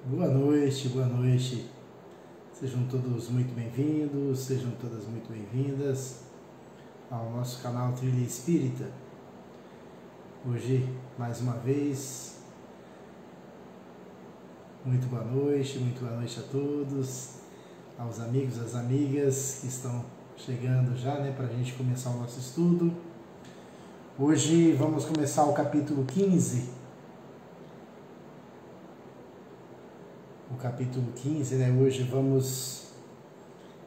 Boa noite, boa noite. Sejam todos muito bem-vindos, sejam todas muito bem-vindas ao nosso canal Trilha Espírita. Hoje, mais uma vez, muito boa noite a todos, aos amigos, às amigas que estão chegando já, para a gente começar o nosso estudo. Hoje vamos começar o capítulo 15. O capítulo 15, Hoje vamos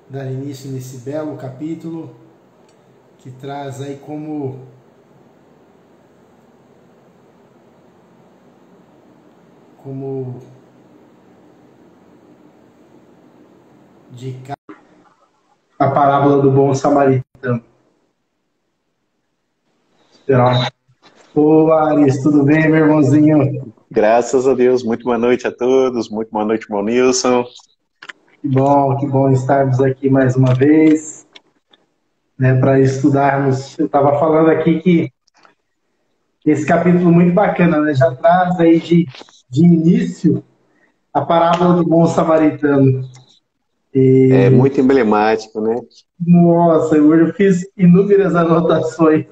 dar início nesse belo capítulo que traz aí como dica a parábola do bom samaritano. Ô Aris, tudo bem, meu irmãozinho? Graças a Deus, muito boa noite a todos, muito boa noite, irmão Nilson. Que bom estarmos aqui mais uma vez, para estudarmos. Eu estava falando aqui que esse capítulo muito bacana, já traz aí de início a parábola do bom samaritano. É muito emblemático, né? Nossa, hoje eu fiz inúmeras anotações.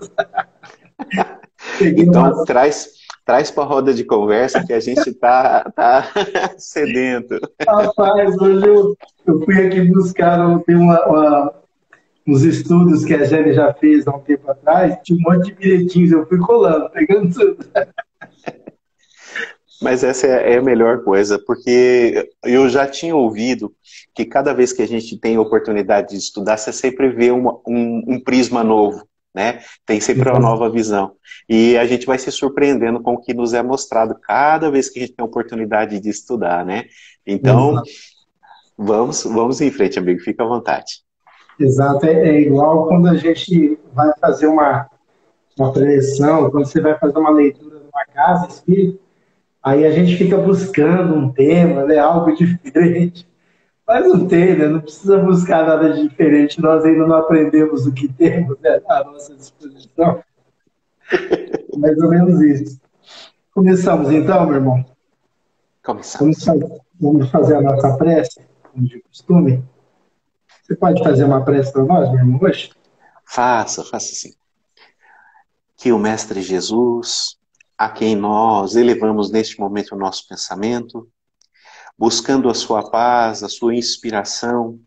Então, traz para a roda de conversa que a gente tá sedento. Rapaz, hoje eu fui aqui buscar, tem uns estudos que a Jenny já fez há um tempo atrás, tinha um monte de bilhetinhos, eu fui colando, pegando tudo. Mas essa é a melhor coisa, porque eu já tinha ouvido que cada vez que a gente tem a oportunidade de estudar, você sempre vê um prisma novo, né? Tem sempre uma nova visão. E a gente vai se surpreendendo com o que nos é mostrado cada vez que a gente tem a oportunidade de estudar, né? Então, vamos em frente, amigo, fica à vontade. Exato, é igual quando a gente vai fazer uma preleção, quando você vai fazer uma leitura numa casa espírita, aí a gente fica buscando um tema, algo diferente. Mas não tem, não precisa buscar nada de diferente, nós ainda não aprendemos o que temos à nossa disposição. Mais ou menos isso. Começamos então, meu irmão? Começamos. Vamos fazer a nossa prece, como de costume. Você pode fazer uma prece para nós, meu irmão, hoje? Faça sim. Que o Mestre Jesus, a quem nós elevamos neste momento o nosso pensamento, buscando a sua paz, a sua inspiração,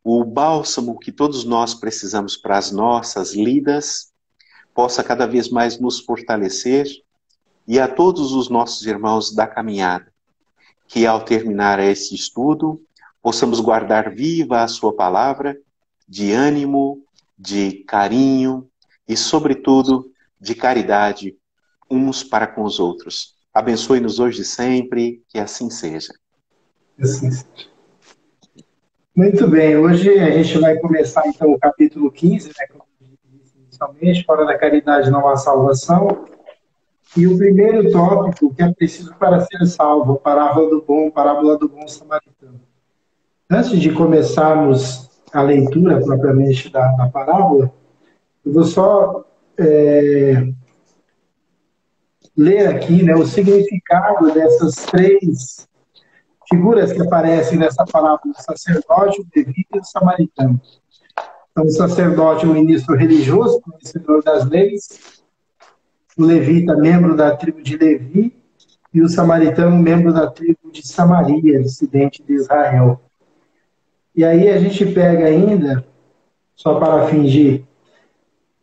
o bálsamo que todos nós precisamos para as nossas lidas, possa cada vez mais nos fortalecer, e a todos os nossos irmãos da caminhada, que ao terminar esse estudo, possamos guardar viva a sua palavra, de ânimo, de carinho e, sobretudo, de caridade uns para com os outros. Abençoe-nos hoje e sempre, que assim seja. Assim seja. Muito bem, hoje a gente vai começar então o capítulo 15, como eu disse inicialmente, fora da caridade não há salvação. E o primeiro tópico que é preciso para ser salvo, parábola do bom samaritano. Antes de começarmos a leitura propriamente da parábola, eu vou só ler aqui o significado dessas três figuras que aparecem nessa parábola: o sacerdote, o levita e o samaritano. Então, o sacerdote é um ministro religioso, conhecedor das leis; o levita, membro da tribo de Levi; e o samaritano, membro da tribo de Samaria, descendente de Israel. E aí a gente pega ainda, só para fingir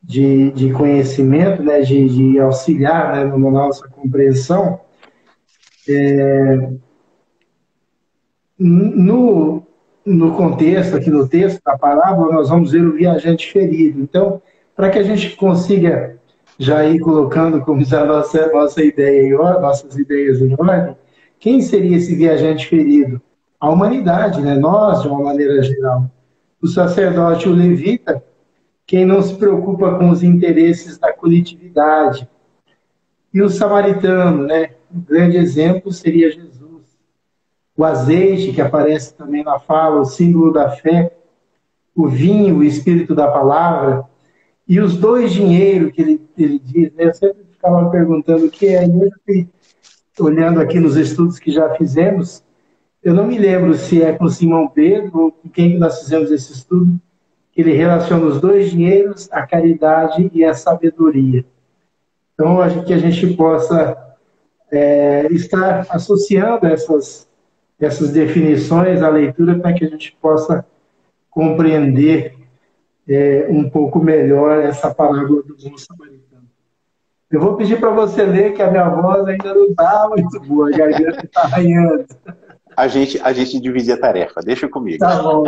de conhecimento, de auxiliar na nossa compreensão, no contexto, aqui no texto da parábola, nós vamos ver o viajante ferido. Então, para que a gente consiga já ir colocando como já nossa ideia, nossas ideias em ordem, quem seria esse viajante ferido? A humanidade, nós, de uma maneira geral. O sacerdote, o levita, quem não se preocupa com os interesses da coletividade. E o samaritano, um grande exemplo seria Jesus. O azeite, que aparece também na fala, o símbolo da fé. O vinho, o espírito da palavra. E os dois dinheiros que ele diz, eu sempre ficava perguntando o que é. E hoje eu fui olhando aqui nos estudos que já fizemos, eu não me lembro se é com Simão Pedro ou com quem que nós fizemos esse estudo, que ele relaciona os dois dinheiros, a caridade e a sabedoria. Então, acho que a gente possa estar associando essas definições à leitura para que a gente possa compreender um pouco melhor essa parábola do bom samaritano. Eu vou pedir para você ler, que a minha voz ainda não está muito boa, a garganta está arranhando. A gente divide a tarefa, deixa comigo. Tá bom.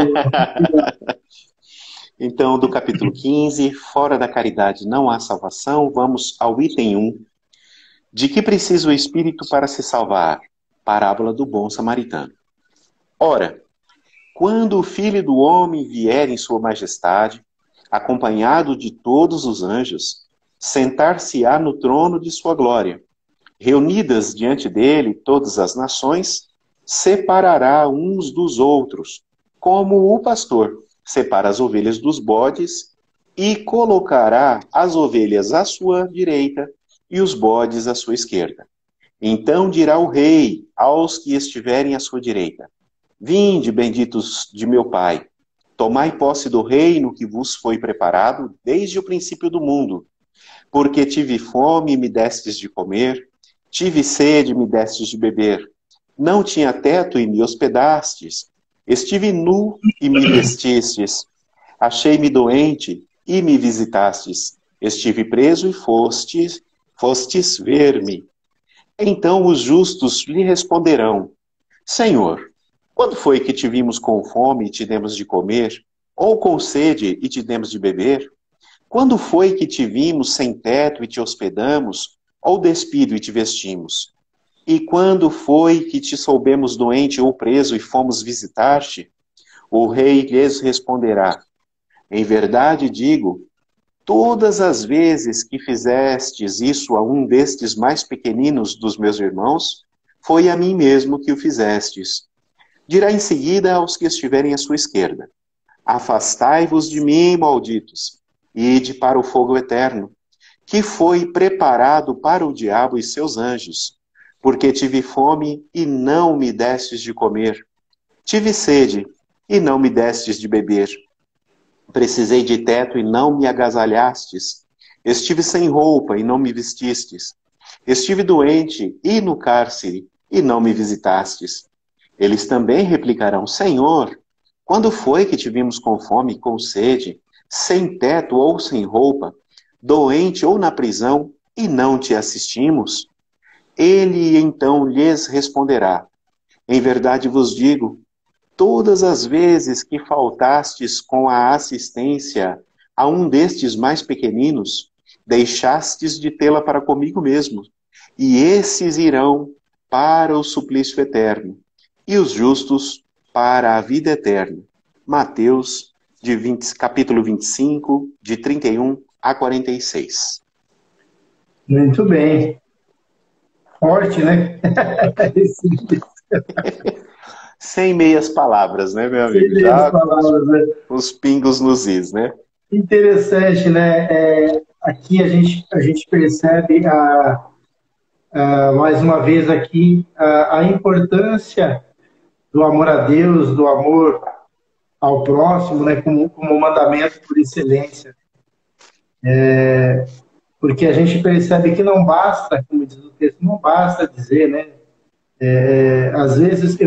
Então, do capítulo 15, fora da caridade não há salvação, vamos ao item 1. De que precisa o Espírito para se salvar? Parábola do bom samaritano. Ora, quando o Filho do Homem vier em sua majestade, acompanhado de todos os anjos, sentar-se-á no trono de sua glória. Reunidas diante dele todas as nações, separará uns dos outros, como o pastor separa as ovelhas dos bodes, e colocará as ovelhas à sua direita e os bodes à sua esquerda. Então dirá o rei aos que estiverem à sua direita: Vinde, benditos de meu Pai, tomai posse do reino que vos foi preparado desde o princípio do mundo. Porque tive fome e me destes de comer, tive sede e me destes de beber. Não tinha teto e me hospedastes. Estive nu e me vestistes. Achei-me doente e me visitastes. Estive preso e fostes ver-me. Então os justos lhe responderão: Senhor, quando foi que te vimos com fome e te demos de comer, ou com sede e te demos de beber? Quando foi que te vimos sem teto e te hospedamos, ou despido e te vestimos? E quando foi que te soubemos doente ou preso e fomos visitar-te? O rei lhes responderá: Em verdade digo, todas as vezes que fizestes isso a um destes mais pequeninos dos meus irmãos, foi a mim mesmo que o fizestes. Dirá em seguida aos que estiverem à sua esquerda: Afastai-vos de mim, malditos, e ide para o fogo eterno, que foi preparado para o diabo e seus anjos. Porque tive fome e não me destes de comer. Tive sede e não me destes de beber. Precisei de teto e não me agasalhastes. Estive sem roupa e não me vestistes. Estive doente e no cárcere e não me visitastes. Eles também replicarão: Senhor, quando foi que te vimos com fome e com sede, sem teto ou sem roupa, doente ou na prisão, e não te assistimos? Ele então lhes responderá: Em verdade vos digo, todas as vezes que faltastes com a assistência a um destes mais pequeninos, deixastes de tê-la para comigo mesmo, e esses irão para o suplício eterno, e os justos para a vida eterna. Mateus, capítulo 25, de 31 a 46. Muito bem. Forte, né? Sem meias palavras, né, meu amigo? Sem meias palavras, né? Os pingos nos is, né? Interessante, né? Aqui a gente percebe, mais uma vez aqui, a importância do amor a Deus, do amor ao próximo, né? Como mandamento por excelência. Porque a gente percebe que não basta, como diz o texto, não basta dizer, né? Às vezes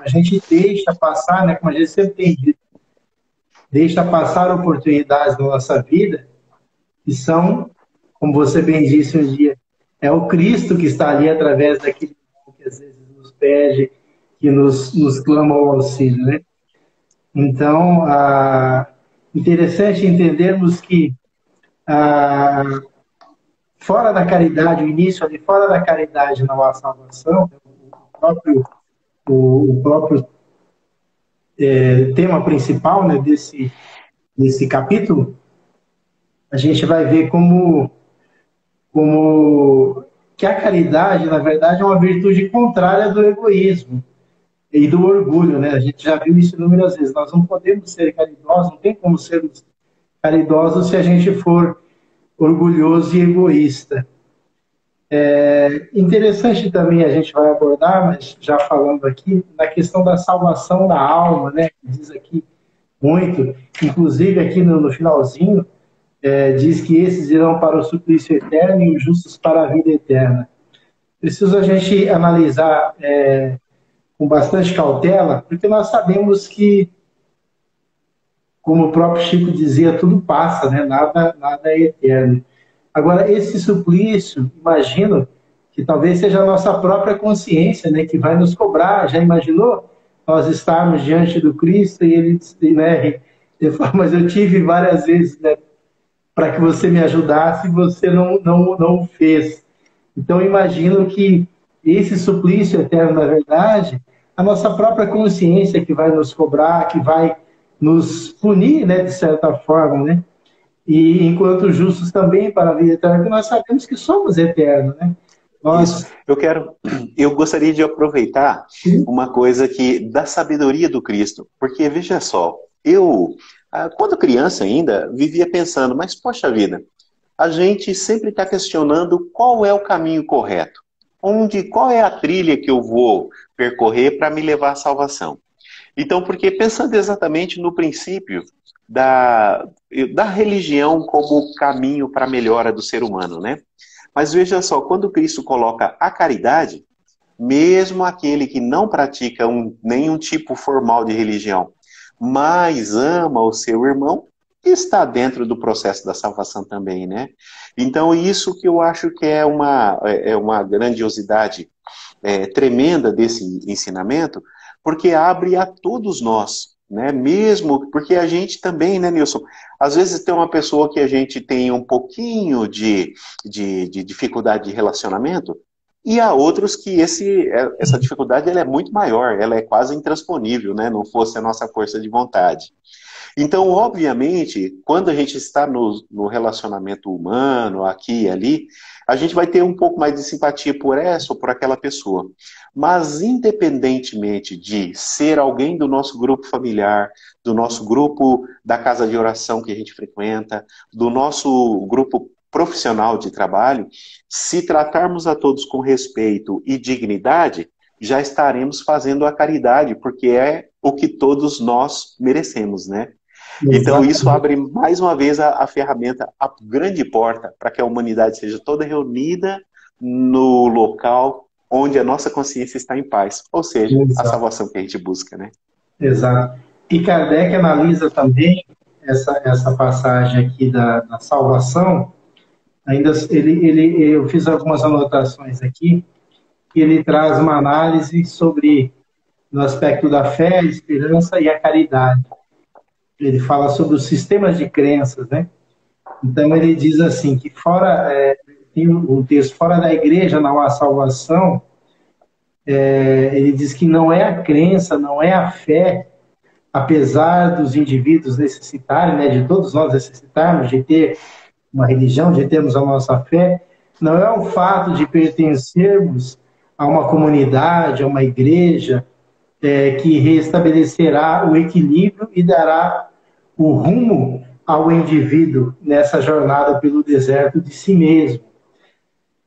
a gente deixa passar, né? Como a gente sempre tem dito, deixa passar oportunidades na nossa vida que são, como você bem disse um dia, é o Cristo que está ali através daquele que às vezes nos pede, que nos clama o auxílio, né? Então, interessante entendermos que fora da caridade, o início ali, fora da caridade não há salvação, o próprio tema principal, né, desse capítulo, a gente vai ver como que a caridade, na verdade, é uma virtude contrária do egoísmo e do orgulho, né? A gente já viu isso inúmeras vezes. Nós não podemos ser caridosos, não tem como sermos caridosos se a gente for orgulhoso e egoísta. Interessante também a gente vai abordar, mas já falando aqui, na questão da salvação da alma, né? Que diz aqui muito, inclusive aqui no finalzinho, diz que esses irão para o suplício eterno e os justos para a vida eterna. Preciso a gente analisar com bastante cautela, porque nós sabemos que, como o próprio Chico dizia, tudo passa, né? Nada é eterno. Agora, esse suplício, imagino que talvez seja a nossa própria consciência, né, que vai nos cobrar. Já imaginou nós estarmos diante do Cristo e ele, né, ele fala, mas eu tive várias vezes, né, para que você me ajudasse e você não o fez. Então, eu imagino que esse suplício eterno, na verdade, a nossa própria consciência que vai nos cobrar, que vai nos punir, né, de certa forma, né? E enquanto justos também para a vida eterna, porque nós sabemos que somos eternos, né? Isso. Nós... Eu gostaria de aproveitar Sim. uma coisa que da sabedoria do Cristo, porque veja só, eu quando criança ainda vivia pensando, mas poxa vida, a gente sempre está questionando qual é o caminho correto, qual é a trilha que eu vou percorrer para me levar à salvação. Então, porque pensando exatamente no princípio da religião como caminho para a melhora do ser humano, né? Mas veja só, quando Cristo coloca a caridade, mesmo aquele que não pratica nenhum tipo formal de religião, mas ama o seu irmão, está dentro do processo da salvação também, né? Então, isso que eu acho que é uma grandiosidade tremenda desse ensinamento, porque abre a todos nós, né? Mesmo, porque a gente também, né, Nilson? Às vezes tem uma pessoa que a gente tem um pouquinho de dificuldade de relacionamento, e há outros que essa dificuldade ela é muito maior, ela é quase intransponível, né? Não fosse a nossa força de vontade. Então, obviamente, quando a gente está no relacionamento humano, aqui e ali, a gente vai ter um pouco mais de simpatia por essa ou por aquela pessoa. Mas, independentemente de ser alguém do nosso grupo familiar, do nosso grupo da casa de oração que a gente frequenta, do nosso grupo profissional de trabalho, se tratarmos a todos com respeito e dignidade, já estaremos fazendo a caridade, porque é o que todos nós merecemos, né? Então isso abre mais uma vez a ferramenta, a grande porta para que a humanidade seja toda reunida no local onde a nossa consciência está em paz, ou seja, a salvação que a gente busca, né? Exato. E Kardec analisa também essa passagem aqui da salvação. Ainda eu fiz algumas anotações aqui, que ele traz uma análise sobre no aspecto da fé, a esperança e a caridade. Ele fala sobre os sistemas de crenças, né? Então ele diz assim que tem um texto, fora da igreja não há salvação. Ele diz que não é a crença, não é a fé, apesar dos indivíduos necessitarem, né, de todos nós necessitarmos de ter uma religião, de termos a nossa fé, não é o fato de pertencermos a uma comunidade, a uma igreja, que restabelecerá o equilíbrio e dará o rumo ao indivíduo nessa jornada pelo deserto de si mesmo.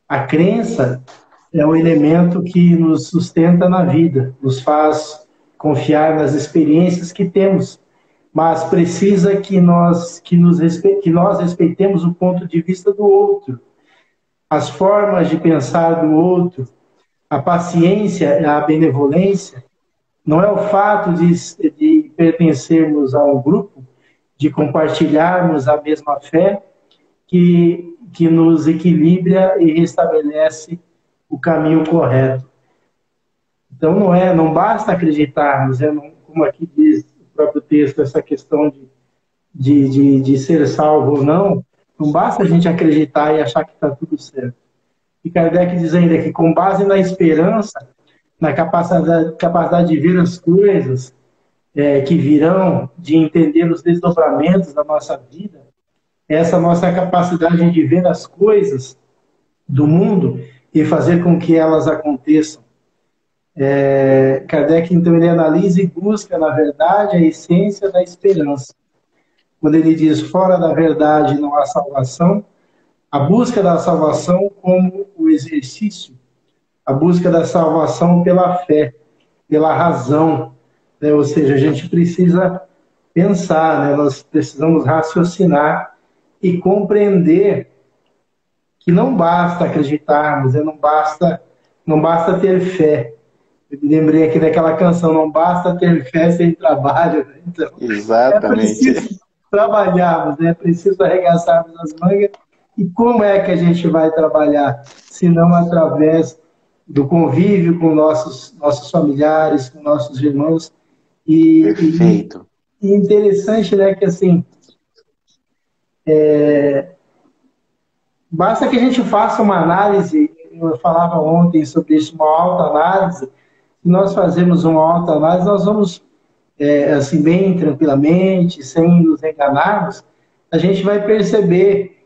A crença é um elemento que nos sustenta na vida, nos faz confiar nas experiências que temos, mas precisa que nós respeitemos o ponto de vista do outro, as formas de pensar do outro, a paciência, a benevolência. Não é o fato de pertencermos a um grupo, de compartilharmos a mesma fé, que nos equilibra e restabelece o caminho correto. Então não basta acreditarmos, como aqui diz o próprio texto, essa questão de ser salvo ou não basta a gente acreditar e achar que está tudo certo. E Kardec diz ainda que com base na esperança, na capacidade de ver as coisas que virão, de entender os desdobramentos da nossa vida, essa nossa capacidade de ver as coisas do mundo e fazer com que elas aconteçam. Kardec, então, ele analisa e busca, na verdade, a essência da esperança. Quando ele diz, fora da verdade não há salvação, a busca da salvação como o exercício, a busca da salvação pela fé, pela razão, né? Ou seja, a gente precisa pensar, né? Nós precisamos raciocinar e compreender que não basta acreditarmos, né? Não basta ter fé. Eu me lembrei aqui daquela canção, não basta ter fé sem trabalho, né? Então, é Exatamente. preciso trabalharmos, né? É preciso arregaçarmos as mangas. E como é que a gente vai trabalhar, se não através do convívio com nossos familiares, com nossos irmãos? E, Perfeito. e interessante, né, que assim, basta que a gente faça uma análise, eu falava ontem sobre isso, uma autoanálise. Se nós fazemos uma autoanálise, nós vamos, assim, bem tranquilamente, sem nos enganarmos, a gente vai perceber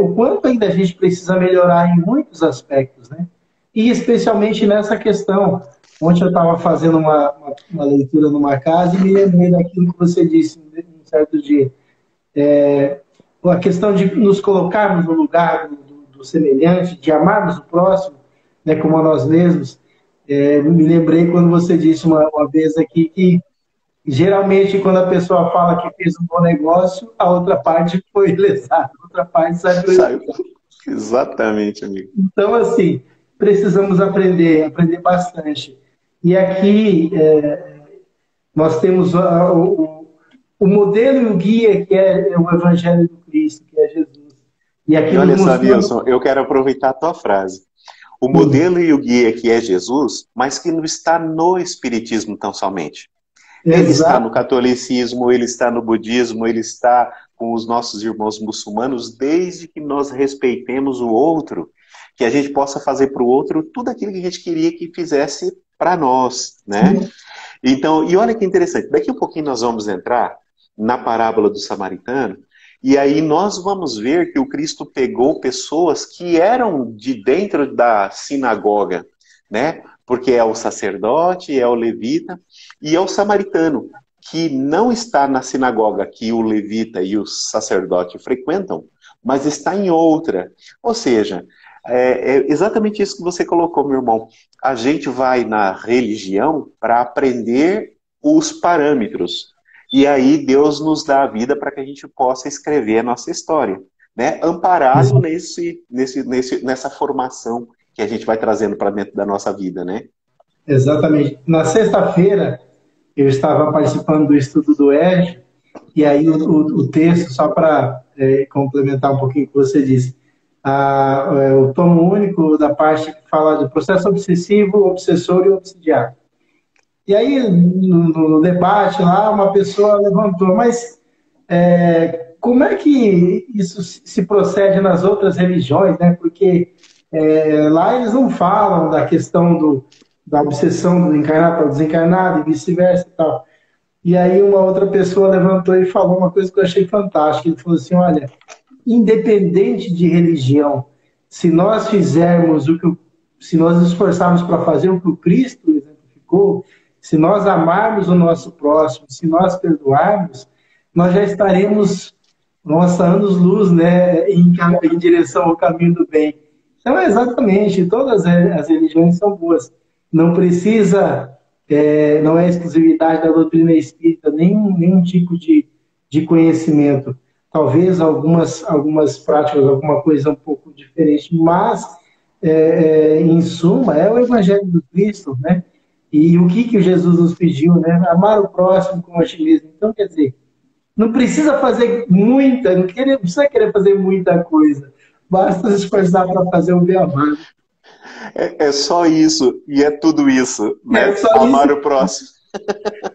o quanto ainda a gente precisa melhorar em muitos aspectos, né? E especialmente nessa questão. Ontem eu estava fazendo uma leitura numa casa e me lembrei daquilo que você disse um certo dia. A questão de nos colocarmos no lugar do semelhante, de amarmos o próximo, né, como a nós mesmos. Me lembrei quando você disse uma vez aqui que geralmente quando a pessoa fala que fez um bom negócio, a outra parte foi lesada, a outra parte sai Saiu. prejudicada. Exatamente, amigo. Então, assim, precisamos aprender bastante. E aqui nós temos o modelo e o guia que é o Evangelho do Cristo, que é Jesus. E aqui E nos olha só, mostrando. Nilson, eu quero aproveitar a tua frase. O Sim, modelo e o guia que é Jesus, mas que não está no Espiritismo tão somente. Ele está no exato. catolicismo, ele está no budismo, ele está com os nossos irmãos muçulmanos, desde que nós respeitemos o outro, que a gente possa fazer para o outro tudo aquilo que a gente queria que fizesse para nós, né? Sim, Então, e olha que interessante, daqui a um pouquinho nós vamos entrar na parábola do samaritano, e aí nós vamos ver que o Cristo pegou pessoas que eram de dentro da sinagoga, né? Porque é o sacerdote, é o levita e é o samaritano, que não está na sinagoga que o levita e o sacerdote frequentam, mas está em outra. Ou seja, é exatamente isso que você colocou, meu irmão. A gente vai na religião para aprender os parâmetros. E aí Deus nos dá a vida para que a gente possa escrever a nossa história, né? Amparado nessa formação que a gente vai trazendo para dentro da nossa vida, né? exatamente. Na sexta-feira, eu estava participando do estudo do ERG, e aí o texto, só para complementar um pouquinho o que você disse, o tomo único da parte que fala do processo obsessivo, obsessor e obsidiado. E aí, no debate lá, uma pessoa levantou, mas como é que isso se procede nas outras religiões, né? Porque lá eles não falam da questão da obsessão do encarnado para o desencarnado e vice-versa e tal. E aí uma outra pessoa levantou e falou uma coisa que eu achei fantástica. Ele falou assim, olha, independente de religião, se nós fizermos se nós nos esforçarmos para fazer o que o Cristo exemplificou, se nós amarmos o nosso próximo, se nós perdoarmos, nós já estaremos, nossa, anos-luz, né, em direção ao caminho do bem. Então, exatamente, todas as religiões são boas. Não precisa, não é exclusividade da doutrina espírita, nenhum tipo de conhecimento. Talvez algumas práticas, alguma coisa um pouco diferente, mas, em suma, é o Evangelho do Cristo, né? E o que Jesus nos pediu, né? Amar o próximo como a ti mesmo. Então, quer dizer, não precisa fazer não precisa querer fazer muita coisa. Basta se esforçar para fazer o bem amado. É só isso e é tudo isso, É né? só isso. Amar o próximo.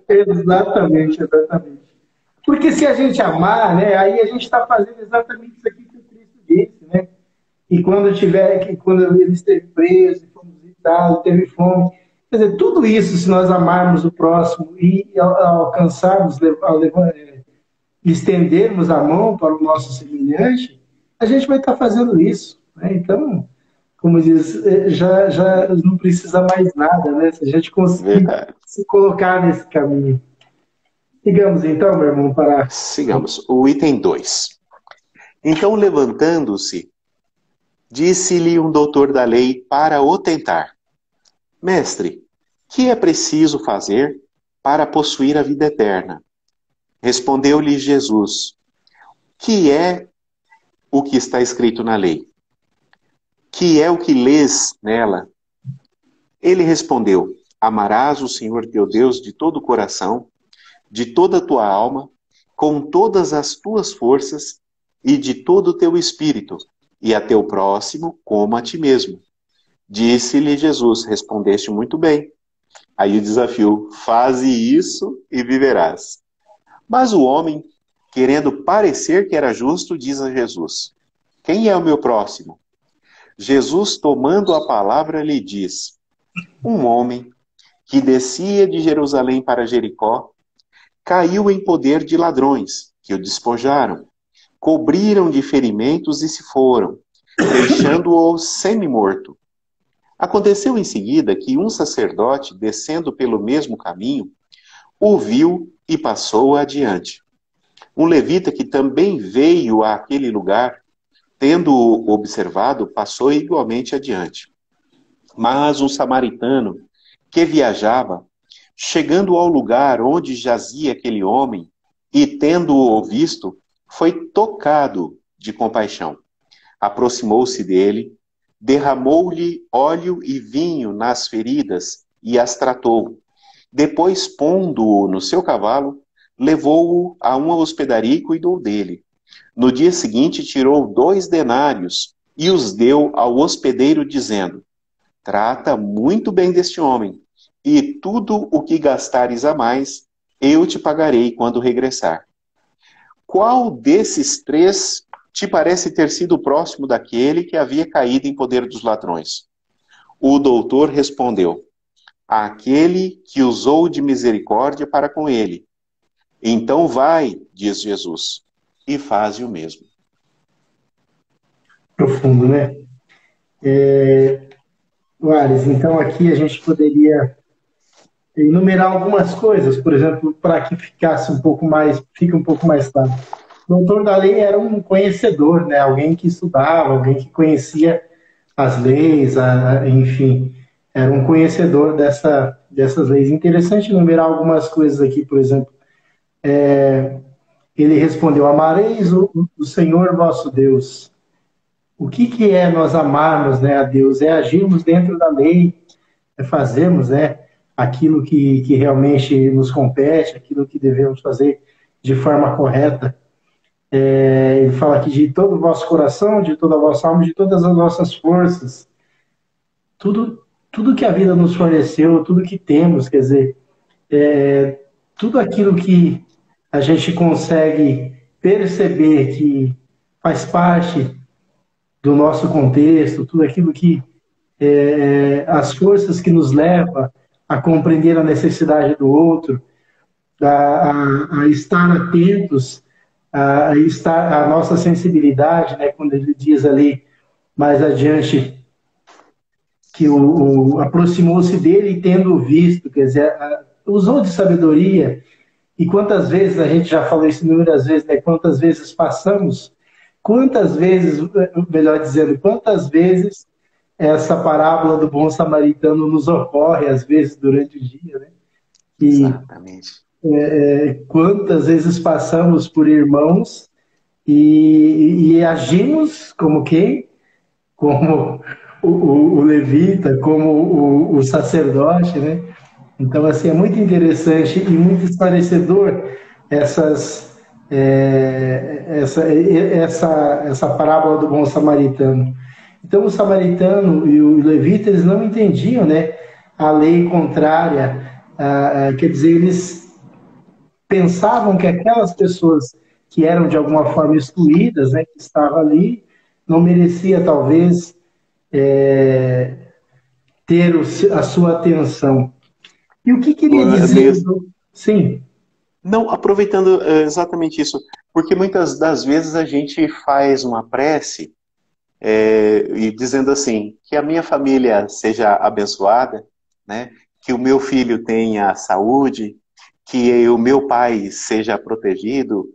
Exatamente, exatamente. Porque se a gente amar, né, aí a gente está fazendo exatamente isso aqui que o Cristo disse, né? E quando ele esteve preso, fomos visitados, teve fome. Quer dizer, tudo isso, se nós amarmos o próximo e alcançarmos, estendermos a mão para o nosso semelhante, a gente vai estar fazendo isso, né? Então, como diz, já não precisa mais nada, né? Se a gente conseguir Verdade. se colocar nesse caminho. Digamos então, meu irmão, para. Sigamos. O item 2. Então, levantando-se, Disse-lhe um doutor da lei para o tentar: Mestre, que é preciso fazer para possuir a vida eterna? Respondeu-lhe Jesus: Que é o que está escrito na lei? Que é o que lês nela? Ele respondeu: Amarás o Senhor teu Deus de todo o coração, de toda a tua alma, com todas as tuas forças e de todo o teu espírito, e a teu próximo como a ti mesmo. Disse-lhe Jesus: Respondeste muito bem. Aí o desafio: faze isso e viverás. Mas o homem, querendo parecer que era justo, diz a Jesus: Quem é o meu próximo? Jesus, tomando a palavra, lhe diz: Um homem que descia de Jerusalém para Jericó caiu em poder de ladrões, que o despojaram, cobriram de ferimentos e se foram, deixando-o semi-morto. Aconteceu em seguida que um sacerdote, descendo pelo mesmo caminho, o viu e passou adiante. Um levita que também veio àquele lugar, tendo-o observado, passou igualmente adiante. Mas um samaritano que viajava, chegando ao lugar onde jazia aquele homem e tendo-o visto, foi tocado de compaixão. Aproximou-se dele, derramou-lhe óleo e vinho nas feridas e as tratou. Depois, pondo-o no seu cavalo, levou-o a uma hospedaria e cuidou dele. No dia seguinte, tirou 2 denários e os deu ao hospedeiro, dizendo: Trata muito bem deste homem, e tudo o que gastares a mais, eu te pagarei quando regressar. Qual desses 3 te parece ter sido próximo daquele que havia caído em poder dos ladrões? O doutor respondeu: Aquele que usou de misericórdia para com ele. Então vai, diz Jesus, e faze o mesmo. Profundo, né? Wallace, então aqui a gente poderia enumerar algumas coisas, por exemplo, para que fique um pouco mais claro. O doutor da lei era um conhecedor, né? Alguém que estudava, alguém que conhecia as leis, enfim, era um conhecedor dessas leis. Interessante enumerar algumas coisas aqui, por exemplo. Ele respondeu: Amareis o Senhor vosso Deus. O que é nós amarmos, né, a Deus? É agirmos dentro da lei, é fazermos, né, aquilo que realmente nos compete, aquilo que devemos fazer de forma correta. Ele fala aqui de todo o vosso coração, de toda a vossa alma, de todas as vossas forças. Tudo que a vida nos forneceu, tudo que temos, quer dizer, tudo aquilo que a gente consegue perceber que faz parte do nosso contexto, tudo aquilo que as forças que nos levam a compreender a necessidade do outro, a estar atentos, a nossa sensibilidade, né, quando ele diz ali mais adiante que aproximou-se dele tendo visto, quer dizer, usou de sabedoria. E quantas vezes, a gente já falou isso inúmeras vezes, né, quantas vezes, melhor dizendo, quantas vezes essa parábola do bom samaritano nos ocorre, às vezes, durante o dia, né? E exatamente. Quantas vezes passamos por irmãos e agimos como quem? Como o levita, como o sacerdote, né? Então, assim, é muito interessante e muito esclarecedor essa parábola do bom samaritano. Então, o samaritano e o levita, eles não entendiam, né, a lei contrária, quer dizer, eles pensavam que aquelas pessoas que eram de alguma forma excluídas, né, que estavam ali, não merecia talvez ter a sua atenção. E o que queria dizer? Sim. Não, aproveitando exatamente isso, porque muitas das vezes a gente faz uma prece e dizendo assim, que a minha família seja abençoada, né? Que o meu filho tenha saúde, que o meu pai seja protegido,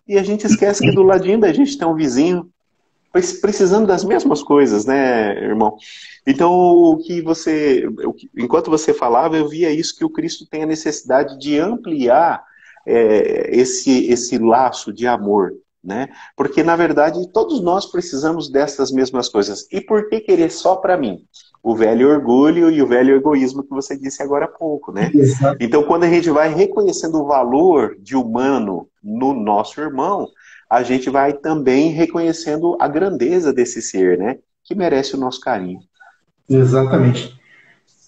e a gente esquece que do ladinho da gente tem um vizinho precisando das mesmas coisas, né, irmão? Então, enquanto você falava, eu via isso, que o Cristo tem a necessidade de ampliar esse laço de amor, né? Porque, na verdade, todos nós precisamos dessas mesmas coisas. E por que querer só para mim? O velho orgulho e o velho egoísmo que você disse agora há pouco, né? Exato. Então, quando a gente vai reconhecendo o valor de humano no nosso irmão, a gente vai também reconhecendo a grandeza desse ser, né? Que merece o nosso carinho. Exatamente.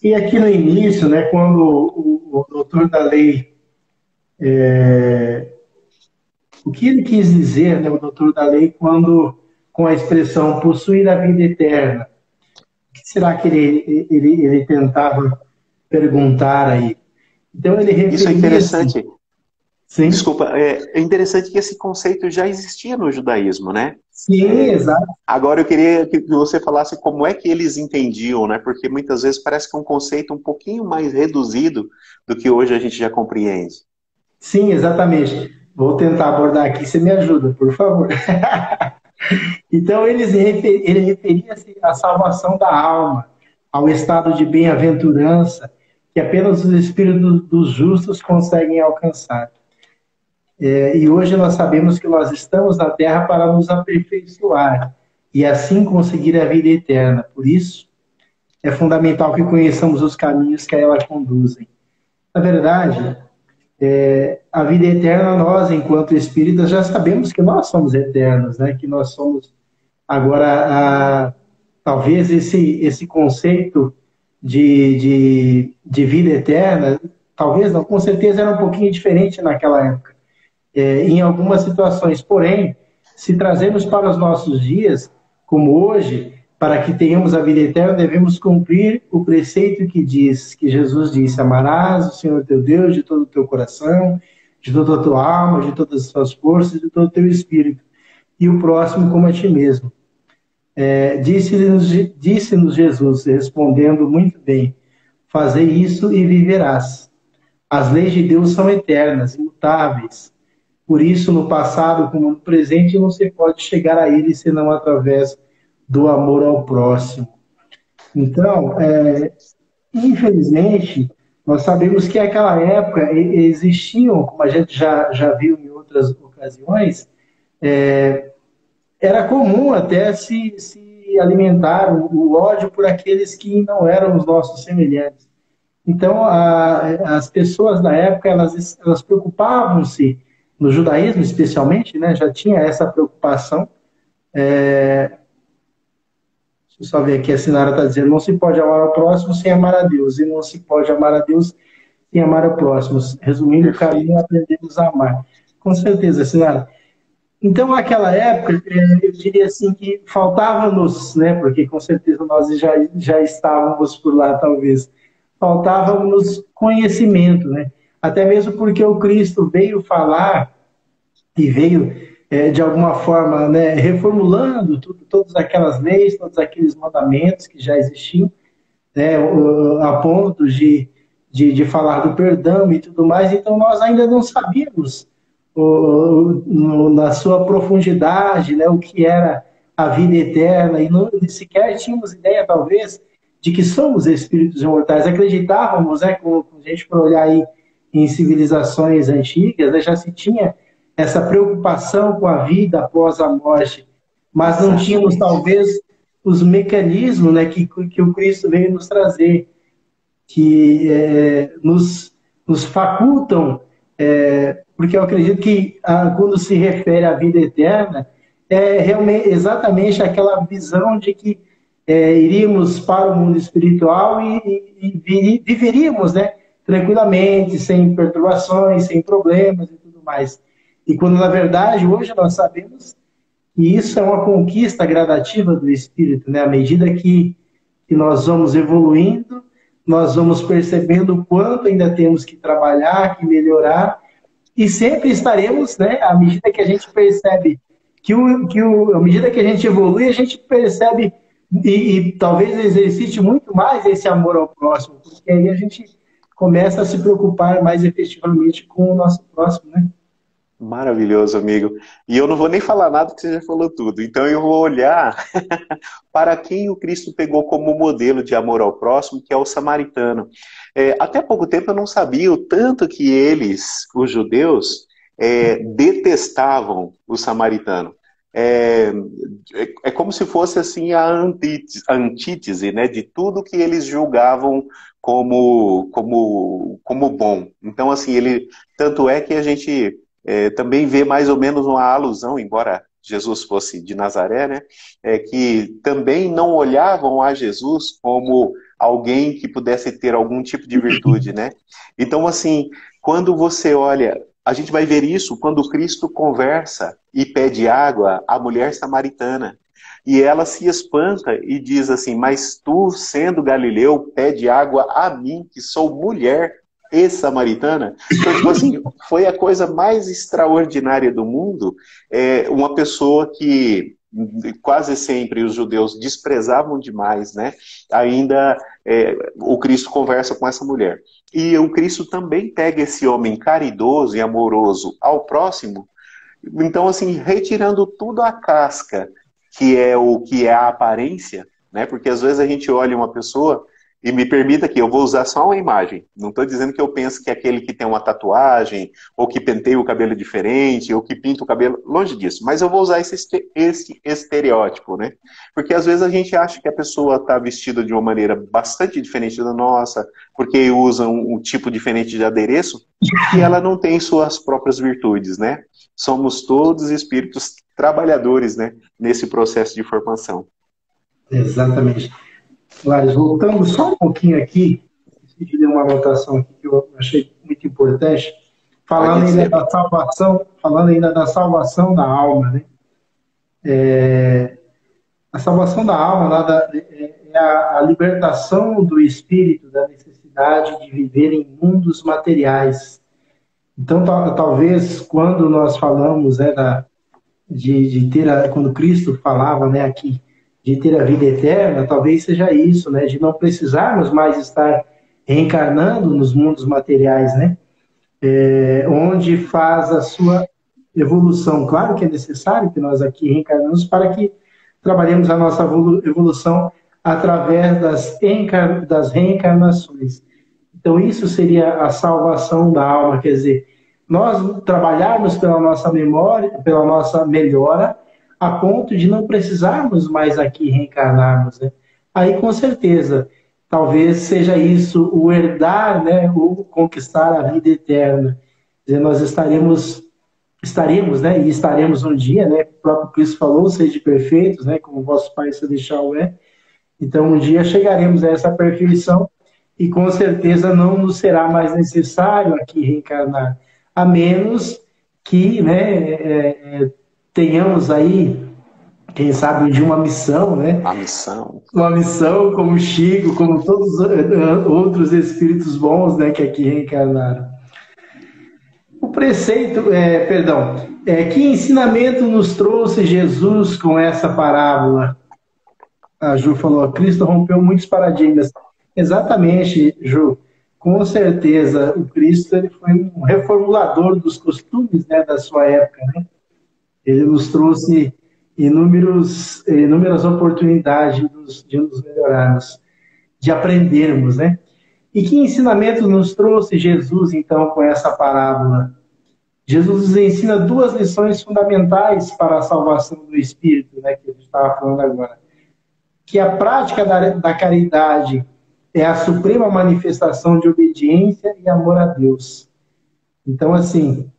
E aqui no início, né, quando o doutor da lei, o que ele quis dizer, né, o doutor da lei, quando com a expressão possuir a vida eterna, o que será que ele tentava perguntar aí? Então ele Isso é referia-se, interessante. sim, Desculpa, é interessante que esse conceito já existia no judaísmo, né? sim, exato. Agora eu queria que você falasse como é que eles entendiam, né? Porque muitas vezes parece que é um conceito um pouquinho mais reduzido do que hoje a gente já compreende. Sim, exatamente. Vou tentar abordar aqui, você me ajuda, por favor. Então, ele referia-se à salvação da alma, ao estado de bem-aventurança que apenas os espíritos dos justos conseguem alcançar. E hoje nós sabemos que nós estamos na Terra para nos aperfeiçoar e assim conseguir a vida eterna. Por isso, é fundamental que conheçamos os caminhos que a ela conduzem. Na verdade, a vida eterna, nós, enquanto espíritas, já sabemos que nós somos eternos, né? Que nós somos. Agora, talvez esse conceito de vida eterna, talvez não, com certeza era um pouquinho diferente naquela época, em algumas situações. Porém, se trazermos para os nossos dias, como hoje, para que tenhamos a vida eterna, devemos cumprir o preceito que Jesus disse: amarás o Senhor teu Deus de todo o teu coração, de toda a tua alma, de todas as tuas forças, de todo o teu espírito, e o próximo como a ti mesmo. Disse-nos Jesus, respondendo muito bem: fazei isso e viverás. As leis de Deus são eternas, imutáveis. Por isso, no passado como no presente, não se pode chegar a ele senão através do amor ao próximo. Então, infelizmente, nós sabemos que naquela época existiam, como a gente já viu em outras ocasiões, era comum até se alimentar o ódio por aqueles que não eram os nossos semelhantes. Então, as pessoas da época, elas preocupavam-se, no judaísmo especialmente, né, já tinha essa preocupação. Deixa eu só ver aqui, a Sinara está dizendo: não se pode amar ao próximo sem amar a Deus, e não se pode amar a Deus sem amar ao próximo. Resumindo, o caminho, aprendemos a amar. Com certeza, Sinara. Então, naquela época, eu diria assim que faltava-nos, né, porque com certeza nós já estávamos por lá, talvez, faltava-nos conhecimento, né? Até mesmo porque o Cristo veio falar e veio, de alguma forma, né, reformulando todas aquelas leis, todos aqueles mandamentos que já existiam, né, a ponto de falar do perdão e tudo mais. Então, nós ainda não sabíamos na sua profundidade, né, o que era a vida eterna, e não sequer tínhamos ideia, talvez, de que somos espíritos imortais. Acreditávamos, né, como a gente for olhar aí em civilizações antigas, né, já se tinha essa preocupação com a vida após a morte, mas não tínhamos, talvez, os mecanismos, né, que o Cristo veio nos trazer, que nos facultam, porque eu acredito que quando se refere à vida eterna, é realmente exatamente aquela visão de que iríamos para o mundo espiritual e viveríamos, né, tranquilamente, sem perturbações, sem problemas e tudo mais. E quando, na verdade, hoje nós sabemos que isso é uma conquista gradativa do espírito, né? À medida que nós vamos evoluindo, nós vamos percebendo o quanto ainda temos que trabalhar, que melhorar, e sempre estaremos, né, à medida que a gente percebe à medida que a gente evolui, a gente percebe e talvez exercite muito mais esse amor ao próximo, porque aí a gente começa a se preocupar mais efetivamente com o nosso próximo, né? Maravilhoso, amigo. E eu não vou nem falar nada que você já falou tudo. Então eu vou olhar para quem o Cristo pegou como modelo de amor ao próximo, que é o samaritano. Até pouco tempo eu não sabia o tanto que eles, os judeus, detestavam o samaritano. É, é como se fosse assim a antítese, né, de tudo que eles julgavam como bom. Então, assim, ele tanto é que a gente também vê mais ou menos uma alusão, embora Jesus fosse de Nazaré, né? Que também não olhavam a Jesus como alguém que pudesse ter algum tipo de virtude, né? Então, assim, quando você olha, a gente vai ver isso quando Cristo conversa e pede água à mulher samaritana. E ela se espanta e diz assim: Mas tu, sendo galileu, pede água a mim, que sou mulher e samaritana? Então, tipo assim, foi a coisa mais extraordinária do mundo. Uma pessoa que quase sempre os judeus desprezavam demais, né? Ainda o Cristo conversa com essa mulher. E o Cristo também pega esse homem caridoso e amoroso ao próximo. Então, assim, retirando tudo a casca, que é o que é a aparência, né? Porque às vezes a gente olha uma pessoa, e me permita que eu vou usar só uma imagem. Não estou dizendo que eu penso que é aquele que tem uma tatuagem, ou que penteia o cabelo diferente, ou que pinta o cabelo, longe disso. Mas eu vou usar esse estereótipo, né? Porque às vezes a gente acha que a pessoa está vestida de uma maneira bastante diferente da nossa, porque usa um tipo diferente de adereço, e ela não tem suas próprias virtudes, né? Somos todos espíritos trabalhadores, né, nesse processo de formação. Exatamente. Lares, voltando só um pouquinho aqui, de uma anotação aqui que eu achei muito importante, Pode falando ainda dizer, da amigo. salvação, falando ainda da salvação da alma, né? A salvação da alma nada, é a libertação do espírito da necessidade de viver em mundos materiais. Então, talvez quando nós falamos de ter, quando Cristo falava, né, aqui, de ter a vida eterna, talvez seja isso, né, de não precisarmos mais estar reencarnando nos mundos materiais, né, onde faz a sua evolução. Claro que é necessário que nós aqui reencarnamos para que trabalhemos a nossa evolução através das reencarnações. Então, isso seria a salvação da alma, quer dizer, nós trabalharmos pela nossa memória, pela nossa melhora, a ponto de não precisarmos mais aqui reencarnarmos, né? Aí, com certeza, talvez seja isso, o herdar, né, o conquistar a vida eterna. Quer dizer, nós estaremos, né, e estaremos um dia, né, o próprio Cristo falou, sede perfeitos, né, como o vosso Pai Celestial é. Então, um dia chegaremos a essa perfeição e com certeza não nos será mais necessário aqui reencarnar, a menos que, né, tenhamos aí, quem sabe, de uma missão, né? A missão. Uma missão como o Chico, como todos os outros espíritos bons, né, que aqui reencarnaram. O preceito, que ensinamento nos trouxe Jesus com essa parábola? A Ju falou, Cristo rompeu muitos paradigmas. Exatamente, Ju. Com certeza, o Cristo ele foi um reformulador dos costumes, né, da sua época. Né? Ele nos trouxe inúmeras oportunidades de nos melhorarmos, de aprendermos. Né? E que ensinamento nos trouxe Jesus, então, com essa parábola? Jesus nos ensina duas lições fundamentais para a salvação do espírito, né, que a gente estava falando agora. Que a prática da caridade é a suprema manifestação de obediência e amor a Deus. Então, assim,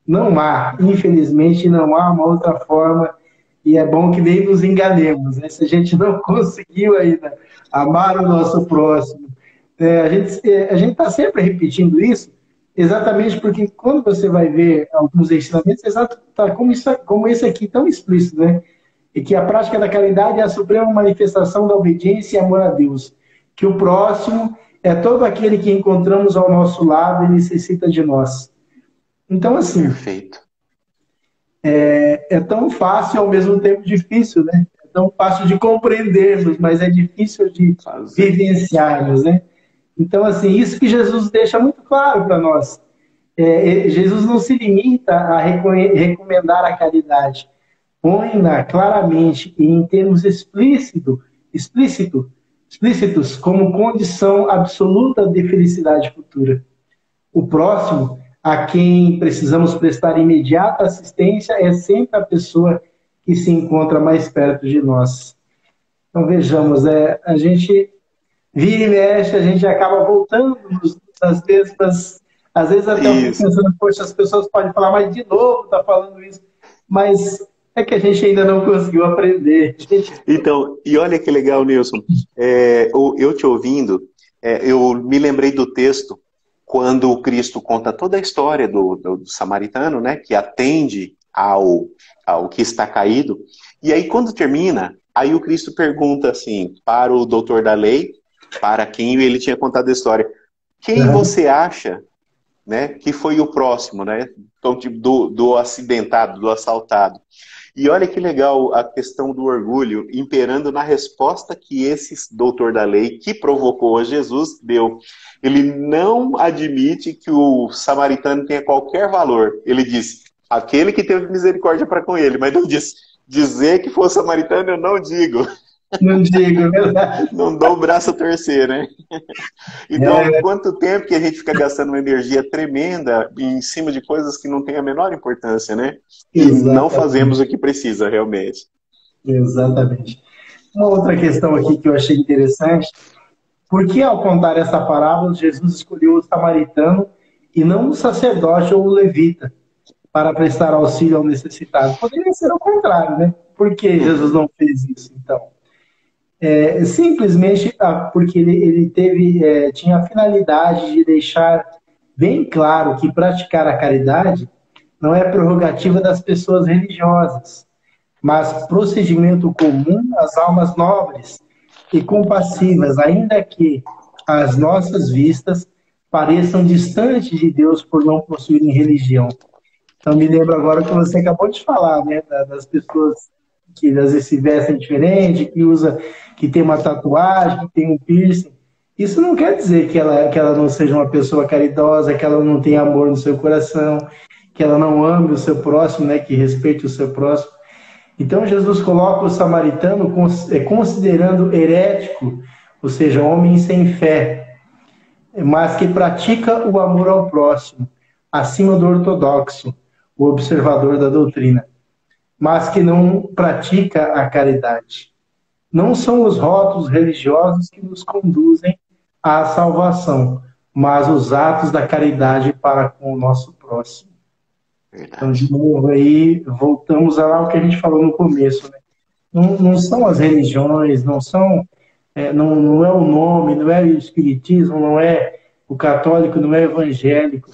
não há, infelizmente, não há uma outra forma, e é bom que nem nos enganemos, né? Se a gente não conseguiu ainda amar o nosso próximo, a gente está sempre repetindo isso, exatamente porque quando você vai ver alguns ensinamentos, tá como esse aqui tão explícito, né? E que a prática da caridade é a suprema manifestação da obediência e amor a Deus. Que o próximo é todo aquele que encontramos ao nosso lado e necessita de nós. Então, assim, Perfeito. É tão fácil ao mesmo tempo difícil, né? É tão fácil de compreendermos, mas é difícil de Fazer. vivenciarmos, né? Então, assim, isso que Jesus deixa muito claro para nós. Jesus não se limita a recomendar a caridade, põe-na claramente e em termos explícito, explícitos como condição absoluta de felicidade futura. O próximo, a quem precisamos prestar imediata assistência, é sempre a pessoa que se encontra mais perto de nós. Então vejamos, a gente vira e mexe, a gente acaba voltando nas mesmas. Às vezes até eu fico Isso. pensando, poxa, as pessoas podem falar, mas de novo está falando isso. Mas é que a gente ainda não conseguiu aprender. Então, e olha que legal, Nilson. Eu te ouvindo, eu me lembrei do texto quando o Cristo conta toda a história do samaritano, né, que atende ao que está caído. E aí, quando termina, aí o Cristo pergunta assim para o doutor da lei, para quem ele tinha contado a história: quem você acha, né, que foi o próximo, né, então, tipo, do acidentado, do assaltado? E olha que legal a questão do orgulho imperando na resposta que esse doutor da lei, que provocou a Jesus, deu. Ele não admite que o samaritano tenha qualquer valor. Ele diz, aquele que teve misericórdia para com ele, mas não diz, dizer que foi samaritano eu não digo. Não digo, é verdade. Não dou o braço a torcer, né? Então, quanto tempo que a gente fica gastando uma energia tremenda em cima de coisas que não têm a menor importância, né? E não fazemos o que precisa, realmente. Exatamente. Uma outra questão aqui que eu achei interessante, por que ao contar essa parábola, Jesus escolheu o samaritano e não o sacerdote ou o levita para prestar auxílio ao necessitado? Poderia ser o contrário, né? Por que Jesus não fez isso, então? Simplesmente porque ele tinha a finalidade de deixar bem claro que praticar a caridade não é prerrogativa das pessoas religiosas, mas procedimento comum às almas nobres e compassivas, ainda que às nossas vistas pareçam distantes de Deus por não possuírem religião. Então me lembro agora que você acabou de falar, né, das pessoas que às vezes se vestem diferente, que tem uma tatuagem, que tem um piercing. Isso não quer dizer que ela não seja uma pessoa caridosa, que ela não tenha amor no seu coração, que ela não ame o seu próximo, né, que respeite o seu próximo. Então Jesus coloca o samaritano considerando herético, ou seja, homem sem fé, mas que pratica o amor ao próximo, acima do ortodoxo, o observador da doutrina, mas que não pratica a caridade. Não são os rótulos religiosos que nos conduzem à salvação, mas os atos da caridade para com o nosso próximo. Verdade. Então, de novo, aí voltamos a lá o que a gente falou no começo, né? Não são as religiões, não é o nome, não é o espiritismo, não é o católico, não é o evangélico.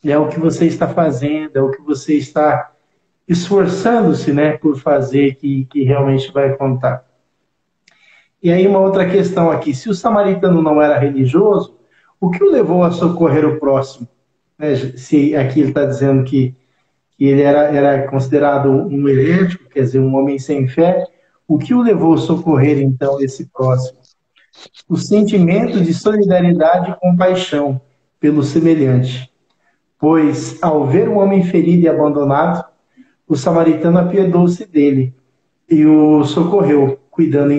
É o que você está fazendo, é o que você está esforçando-se, né, por fazer que realmente vai contar. E aí uma outra questão aqui, se o samaritano não era religioso, o que o levou a socorrer o próximo? Né? Se aqui ele está dizendo que ele era considerado um herético, quer dizer, um homem sem fé, o que o levou a socorrer, então, esse próximo? O sentimento de solidariedade e compaixão pelo semelhante. Pois, ao ver o homem ferido e abandonado, o samaritano apiedou-se dele e o socorreu, cuidando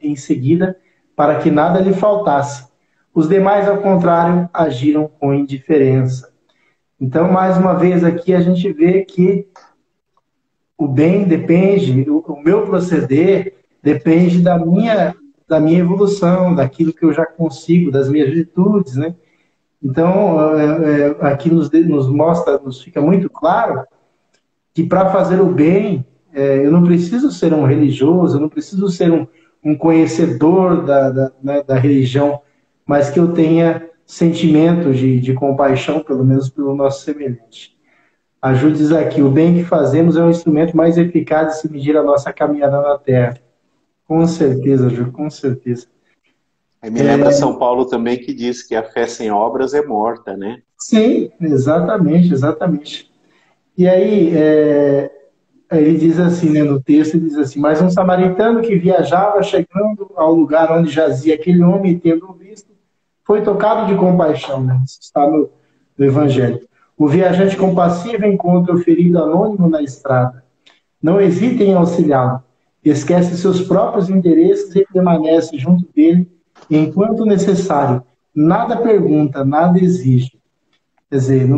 em seguida para que nada lhe faltasse. Os demais, ao contrário, agiram com indiferença. Então, mais uma vez aqui a gente vê que o bem depende, o meu proceder depende da minha evolução, daquilo que eu já consigo, das minhas virtudes, né? Então, aqui nos mostra, nos fica muito claro que para fazer o bem, eu não preciso ser um religioso, eu não preciso ser um conhecedor da religião, mas que eu tenha sentimento de compaixão, pelo menos pelo nosso semelhante. A Ju diz aqui, o bem que fazemos é um instrumento mais eficaz de se medir a nossa caminhada na Terra. Com certeza, Ju, com certeza. Aí me lembra São Paulo também que diz que a fé sem obras é morta, né? Sim, exatamente, exatamente. E aí, ele diz assim, né, no texto, ele diz assim, mas um samaritano que viajava, chegando ao lugar onde jazia aquele homem, e tendo visto, foi tocado de compaixão, né? Isso está do Evangelho. O viajante compassivo encontra o ferido anônimo na estrada. Não hesita em auxiliá-lo. Esquece seus próprios interesses e permanece junto dele enquanto necessário. Nada pergunta, nada exige. Quer dizer,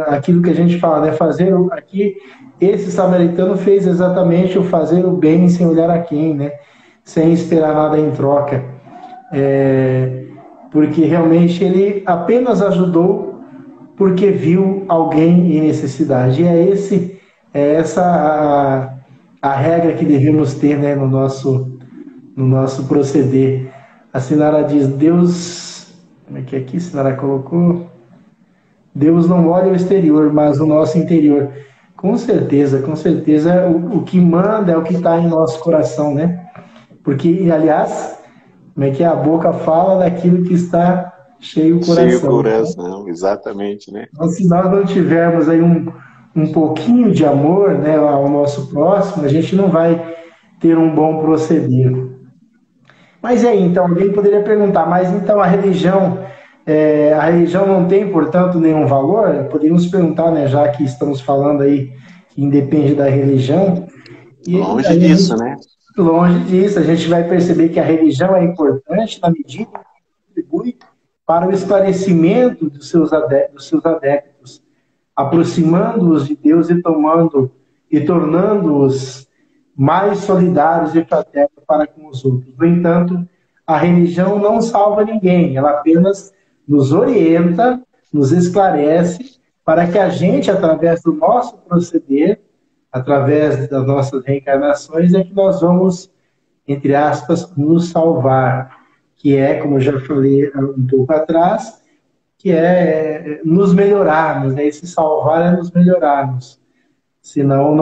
aquilo que a gente fala, né? Fazer aqui, esse samaritano fez exatamente o fazer o bem sem olhar a quem, né? Sem esperar nada em troca. Porque realmente ele apenas ajudou porque viu alguém em necessidade. E é essa a regra que devemos ter, né, no nosso proceder. A Sinara diz, Deus... Como é que aqui a Sinara colocou? Deus não olha o exterior, mas o nosso interior. Com certeza, o que manda é o que está em nosso coração, né? Porque, aliás, como é que a boca fala daquilo que está cheio o coração. Cheio o coração, né? Exatamente, né? Então, se nós não tivermos aí um pouquinho de amor, né, ao nosso próximo, a gente não vai ter um bom proceder. Mas aí, então, alguém poderia perguntar, mas então a religião não tem, portanto, nenhum valor? Poderíamos perguntar, né, já que estamos falando aí que independe da religião. Longe disso, né? Longe disso, a gente vai perceber que a religião é importante na medida em que contribui para o esclarecimento dos seus adeptos, aproximando-os de Deus e tornando-os mais solidários e fraternos para com os outros. No entanto, a religião não salva ninguém, ela apenas nos orienta, nos esclarece, para que a gente, através do nosso proceder, através das nossas reencarnações, é que nós vamos, entre aspas, nos salvar, que é, como eu já falei um pouco atrás, que é nos melhorarmos, né? Esse salvar é nos melhorarmos. Senão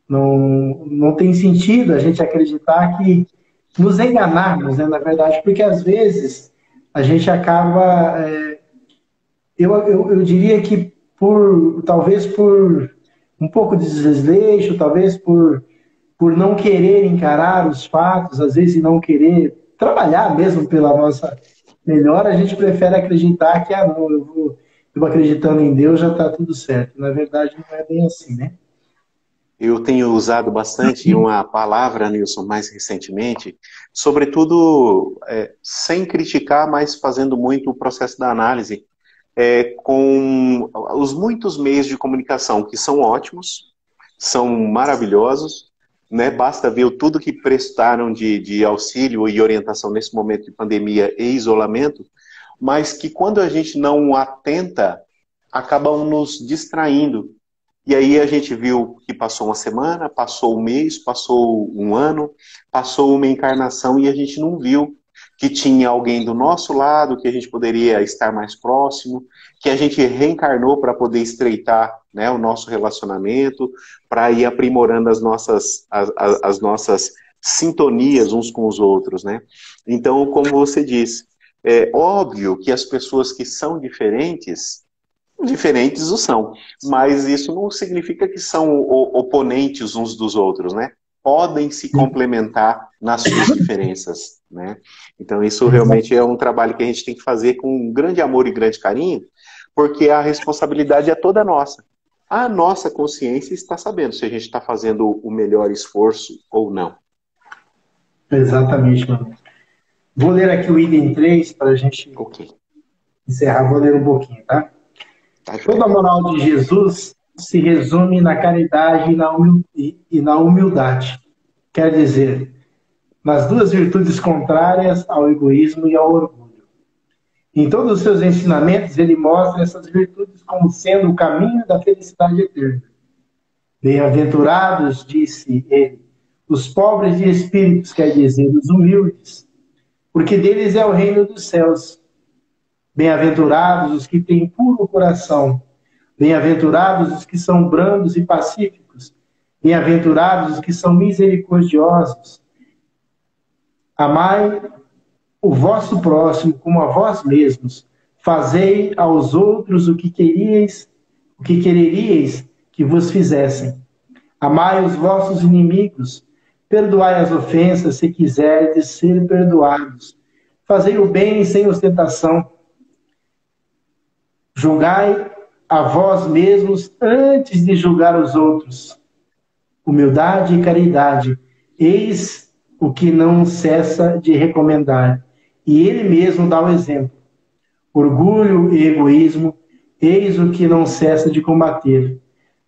não tem sentido a gente acreditar que nos enganarmos, né, na verdade, porque às vezes a gente acaba, eu diria que talvez por um pouco de desleixo, talvez por não querer encarar os fatos, às vezes e não querer trabalhar mesmo pela nossa melhor, a gente prefere acreditar que, não, eu acreditando em Deus já está tudo certo. Na verdade, não é bem assim, né? Eu tenho usado bastante uma palavra, Nilson, mais recentemente, sobretudo sem criticar, mas fazendo muito o processo da análise, com os muitos meios de comunicação, que são ótimos, são maravilhosos, né? Basta ver tudo que prestaram de auxílio e orientação nesse momento de pandemia e isolamento, mas que quando a gente não atenta, acabam nos distraindo. E aí a gente viu que passou uma semana, passou um mês, passou um ano, passou uma encarnação e a gente não viu que tinha alguém do nosso lado, que a gente poderia estar mais próximo, que a gente reencarnou para poder estreitar, né, o nosso relacionamento, para ir aprimorando as nossas sintonias uns com os outros, né? Então, como você disse, é óbvio que as pessoas que são diferentes o são, mas isso não significa que são oponentes uns dos outros, né? Podem se complementar nas suas diferenças, né? Então isso realmente é um trabalho que a gente tem que fazer com grande amor e grande carinho, porque a responsabilidade é toda nossa. A nossa consciência está sabendo se a gente está fazendo o melhor esforço ou não. Exatamente, mano. Vou ler aqui o item 3 para a gente encerrar. Vou ler um pouquinho, tá? Toda a moral de Jesus se resume na caridade e na humildade. Quer dizer, nas duas virtudes contrárias ao egoísmo e ao orgulho. Em todos os seus ensinamentos, ele mostra essas virtudes como sendo o caminho da felicidade eterna. Bem-aventurados, disse ele, os pobres de espíritos, quer dizer, os humildes, porque deles é o reino dos céus. Bem-aventurados os que têm puro coração. Bem-aventurados os que são brandos e pacíficos. Bem-aventurados os que são misericordiosos. Amai o vosso próximo como a vós mesmos. Fazei aos outros o que quereríeis que vos fizessem. Amai os vossos inimigos. Perdoai as ofensas se quiserdes ser perdoados. Fazei o bem sem ostentação. julgai a vós mesmos antes de julgar os outros. Humildade e caridade, eis o que não cessa de recomendar. E ele mesmo dá o exemplo. Orgulho e egoísmo, eis o que não cessa de combater.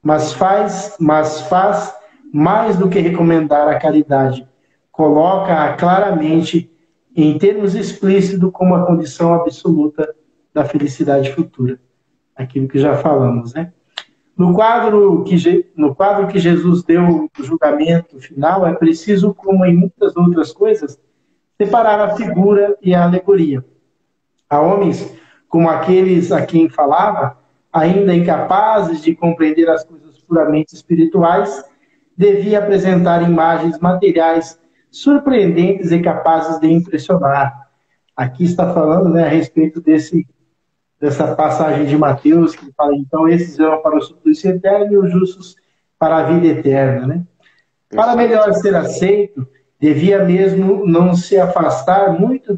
Mas faz mais do que recomendar a caridade. Coloca-a claramente, em termos explícitos, como a condição absoluta da felicidade futura. Aquilo que já falamos, né? No quadro que Jesus deu o julgamento final, é preciso, como em muitas outras coisas, separar a figura e a alegoria. Há homens, como aqueles a quem falava, ainda incapazes de compreender as coisas puramente espirituais, devia apresentar imagens materiais surpreendentes e capazes de impressionar. Aqui está falando, né, a respeito dessa passagem de Mateus, que fala, então, esses irão para o suplício eterno e os justos para a vida eterna, né? Para melhor ser aceito, devia mesmo não se afastar muito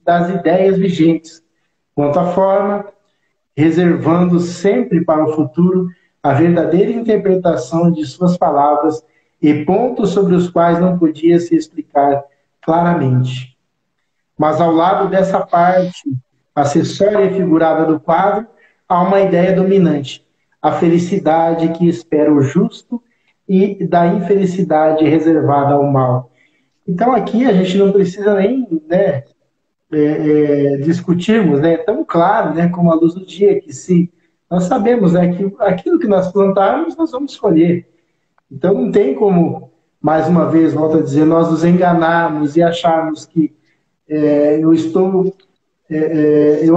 das ideias vigentes, quanto à forma, reservando sempre para o futuro a verdadeira interpretação de suas palavras e pontos sobre os quais não podia se explicar claramente. Mas ao lado dessa parte acessória e figurada do quadro, há uma ideia dominante, a felicidade que espera o justo e da infelicidade reservada ao mal. Então aqui a gente não precisa nem, né, discutirmos, né, é tão claro, né, como a luz do dia, que se nós sabemos, né, que aquilo que nós plantarmos, nós vamos colher. Então não tem como, mais uma vez, volto a dizer, nós nos enganarmos e acharmos que eu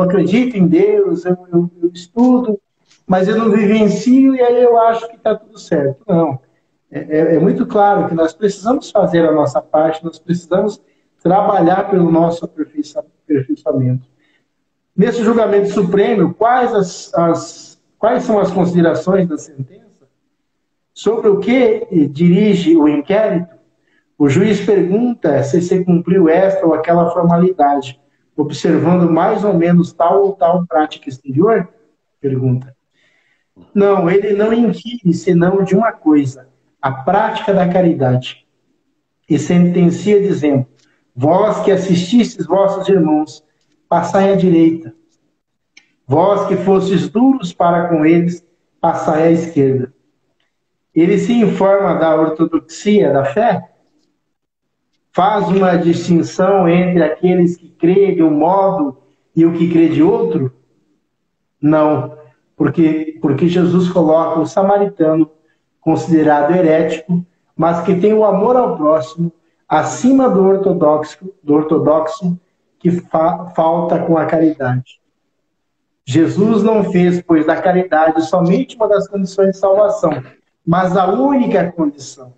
acredito em Deus, eu estudo, mas eu não vivencio e aí eu acho que está tudo certo. Não. É muito claro que nós precisamos fazer a nossa parte, nós precisamos trabalhar pelo nosso aperfeiçoamento. Nesse julgamento supremo, quais são as considerações da sentença? Sobre o que dirige o inquérito, o juiz pergunta se cumpriu esta ou aquela formalidade, observando mais ou menos tal ou tal prática exterior? Pergunta. Não, ele não inquire senão de uma coisa, a prática da caridade. E sentencia dizendo, vós que assististes vossos irmãos, passai à direita. Vós que fostes duros para com eles, passai à esquerda. Ele se informa da ortodoxia da fé, faz uma distinção entre aqueles que creem de um modo e o que crê de outro? Não, porque Jesus coloca o samaritano, considerado herético, mas que tem o amor ao próximo, acima do ortodoxo que falta com a caridade. Jesus não fez, pois, da caridade somente uma das condições de salvação, mas a única condição.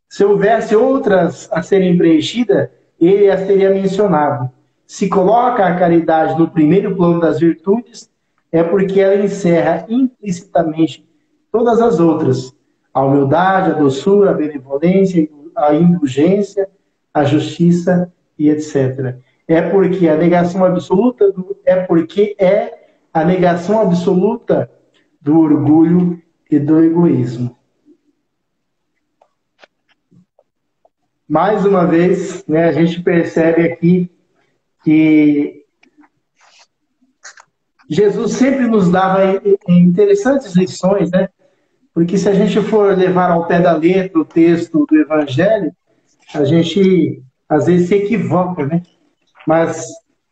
Se houvesse outras a serem preenchidas, ele as teria mencionado. Se coloca a caridade no primeiro plano das virtudes, é porque ela encerra implicitamente todas as outras. A humildade, a doçura, a benevolência, a indulgência, a justiça e etc. É porque a negação absoluta do orgulho e do egoísmo. Mais uma vez, né, a gente percebe aqui que Jesus sempre nos dava interessantes lições, né? Porque se a gente for levar ao pé da letra o texto do Evangelho, a gente às vezes se equivoca, né? Mas,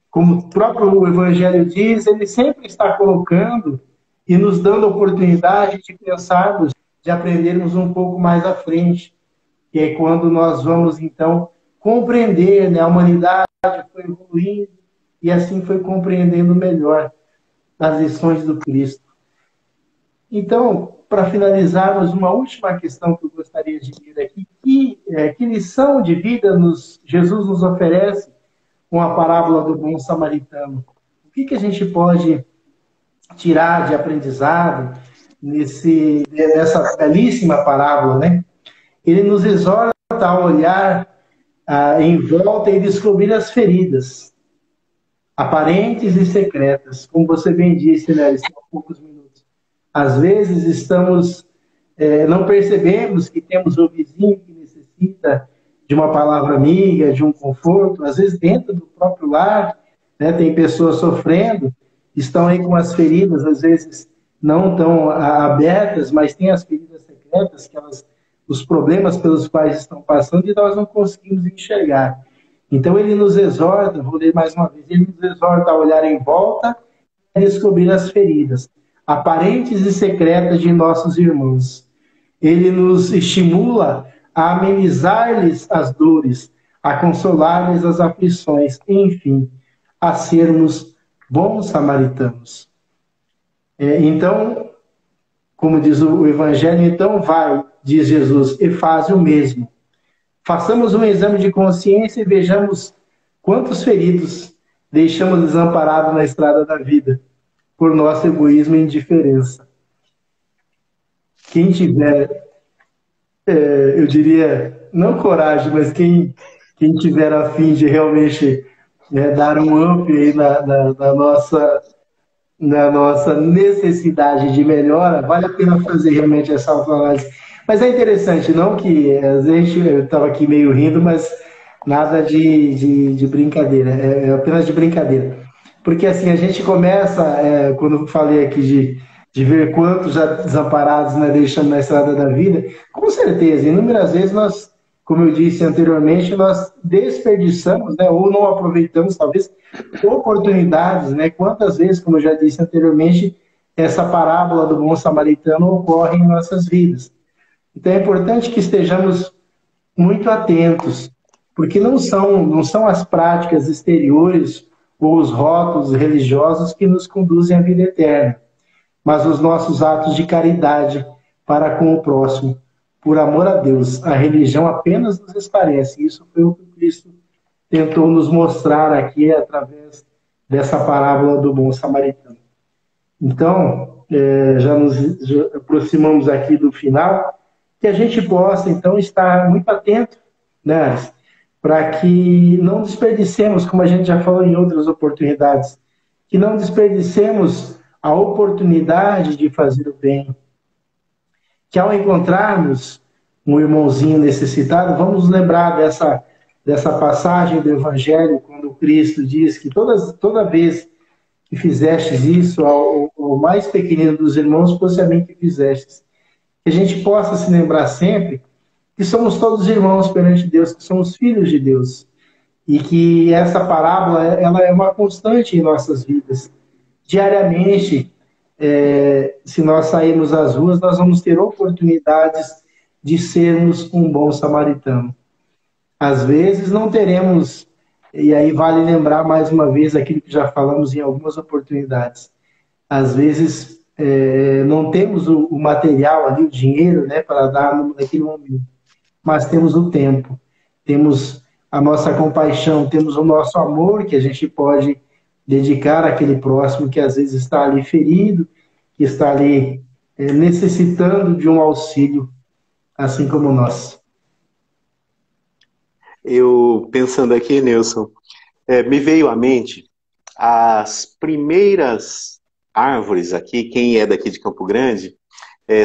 como o próprio Evangelho diz, ele sempre está colocando e nos dando a oportunidade de pensarmos, de aprendermos um pouco mais à frente, que é quando nós vamos, então, compreender, né? A humanidade foi evoluindo e assim foi compreendendo melhor as lições do Cristo. Então, para finalizarmos, uma última questão que eu gostaria de vir aqui. Que lição de vida Jesus nos oferece com a parábola do bom samaritano? O que a gente pode tirar de aprendizado nessa belíssima parábola, né? Ele nos exorta a olhar em volta e descobrir as feridas. aparentes e secretas, como você bem disse, né, há poucos minutos. Às vezes não percebemos que temos um vizinho que necessita de uma palavra amiga, de um conforto, às vezes dentro do próprio lar, né, tem pessoas sofrendo, estão aí com as feridas, às vezes não tão abertas, mas tem as feridas secretas, os problemas pelos quais estão passando e nós não conseguimos enxergar. Então ele nos exorta, vou ler mais uma vez, ele nos exorta a olhar em volta e a descobrir as feridas, aparentes e secretas de nossos irmãos. Ele nos estimula a amenizar-lhes as dores, a consolar-lhes as aflições, enfim, a sermos bons samaritanos. Então, como diz o Evangelho, então vai, diz Jesus, e faz o mesmo. Façamos um exame de consciência e vejamos quantos feridos deixamos desamparados na estrada da vida por nosso egoísmo e indiferença. Quem tiver, eu diria, não coragem, mas quem tiver a fim de realmente dar um up aí na nossa necessidade de melhora, vale a pena fazer realmente essa autoanálise. Mas é interessante, não que a gente, eu estava aqui meio rindo, mas nada de brincadeira, é apenas de brincadeira. Porque assim, a gente começa, quando eu falei aqui de ver quantos já desamparados, né, deixando na estrada da vida, com certeza, inúmeras vezes nós, como eu disse anteriormente, nós desperdiçamos, né, ou não aproveitamos, talvez, oportunidades, né? Quantas vezes, como eu já disse anteriormente, essa parábola do bom samaritano ocorre em nossas vidas. Então é importante que estejamos muito atentos, porque não são as práticas exteriores ou os rótulos religiosos que nos conduzem à vida eterna, mas os nossos atos de caridade para com o próximo, por amor a Deus. A religião apenas nos esclarece. Isso foi o que Cristo tentou nos mostrar aqui através dessa parábola do bom samaritano. Então, já nos aproximamos aqui do final, que a gente possa, então, estar muito atento, né, para que não desperdicemos, como a gente já falou em outras oportunidades, que não desperdicemos a oportunidade de fazer o bem, que ao encontrarmos um irmãozinho necessitado, vamos lembrar dessa passagem do Evangelho, quando Cristo diz que toda vez que fizestes isso ao mais pequenino dos irmãos, fosse a mim que fizestes. Que a gente possa se lembrar sempre que somos todos irmãos perante Deus, que somos filhos de Deus. E que essa parábola ela é uma constante em nossas vidas. Diariamente, se nós sairmos às ruas, nós vamos ter oportunidades de sermos um bom samaritano. Às vezes não teremos, e aí vale lembrar mais uma vez aquilo que já falamos em algumas oportunidades. Às vezes não temos o material ali, o dinheiro, né, para dar naquele momento, mas temos o tempo, temos a nossa compaixão, temos o nosso amor que a gente pode dedicar àquele próximo que às vezes está ali ferido, que está ali necessitando de um auxílio, assim como nós. Eu, pensando aqui, Nilson, me veio à mente as primeiras árvores aqui. Quem é daqui de Campo Grande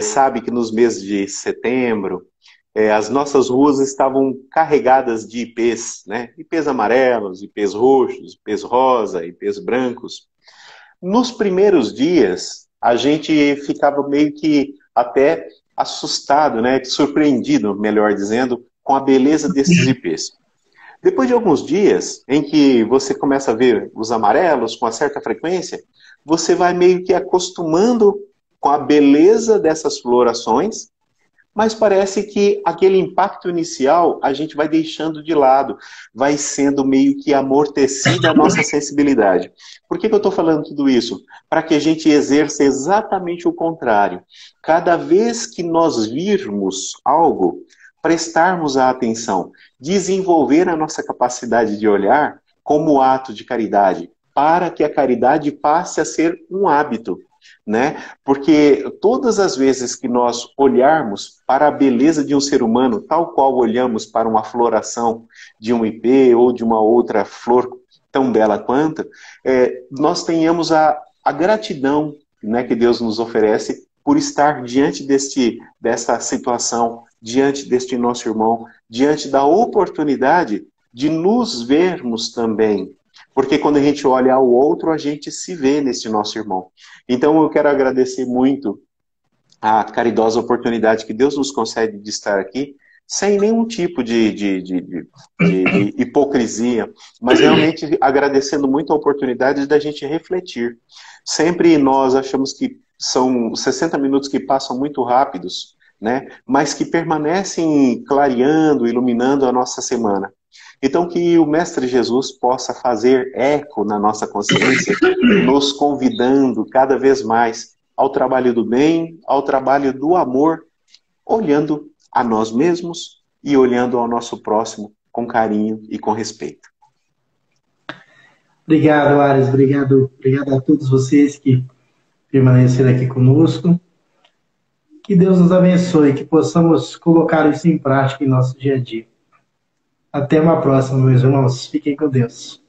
sabe que nos meses de setembro as nossas ruas estavam carregadas de ipês, né? Ipês amarelos, ipês roxos, ipês rosa, ipês brancos. Nos primeiros dias, a gente ficava meio que até assustado, né? Surpreendido, melhor dizendo, com a beleza desses ipês. Depois de alguns dias, em que você começa a ver os amarelos com uma certa frequência, você vai meio que acostumando com a beleza dessas florações, mas parece que aquele impacto inicial a gente vai deixando de lado, vai sendo meio que amortecida a nossa sensibilidade. Por que eu estou falando tudo isso? Para que a gente exerça exatamente o contrário. Cada vez que nós virmos algo, prestarmos a atenção, desenvolver a nossa capacidade de olhar como ato de caridade, para que a caridade passe a ser um hábito, né? Porque todas as vezes que nós olharmos para a beleza de um ser humano, tal qual olhamos para uma floração de um ipê ou de uma outra flor tão bela quanto, nós tenhamos a gratidão, né, que Deus nos oferece por estar diante dessa situação, diante deste nosso irmão, diante da oportunidade de nos vermos também. Porque quando a gente olha ao outro, a gente se vê nesse nosso irmão. Então eu quero agradecer muito a caridosa oportunidade que Deus nos concede de estar aqui, sem nenhum tipo de hipocrisia, mas realmente agradecendo muito a oportunidade da gente refletir. Sempre nós achamos que são 60 minutos que passam muito rápidos, né? Mas que permanecem clareando, iluminando a nossa semana. Então que o Mestre Jesus possa fazer eco na nossa consciência, nos convidando cada vez mais ao trabalho do bem, ao trabalho do amor, olhando a nós mesmos e olhando ao nosso próximo com carinho e com respeito. Obrigado, Ares. Obrigado a todos vocês que permaneceram aqui conosco. Que Deus nos abençoe, que possamos colocar isso em prática em nosso dia a dia. Até uma próxima, meus irmãos. Fiquem com Deus.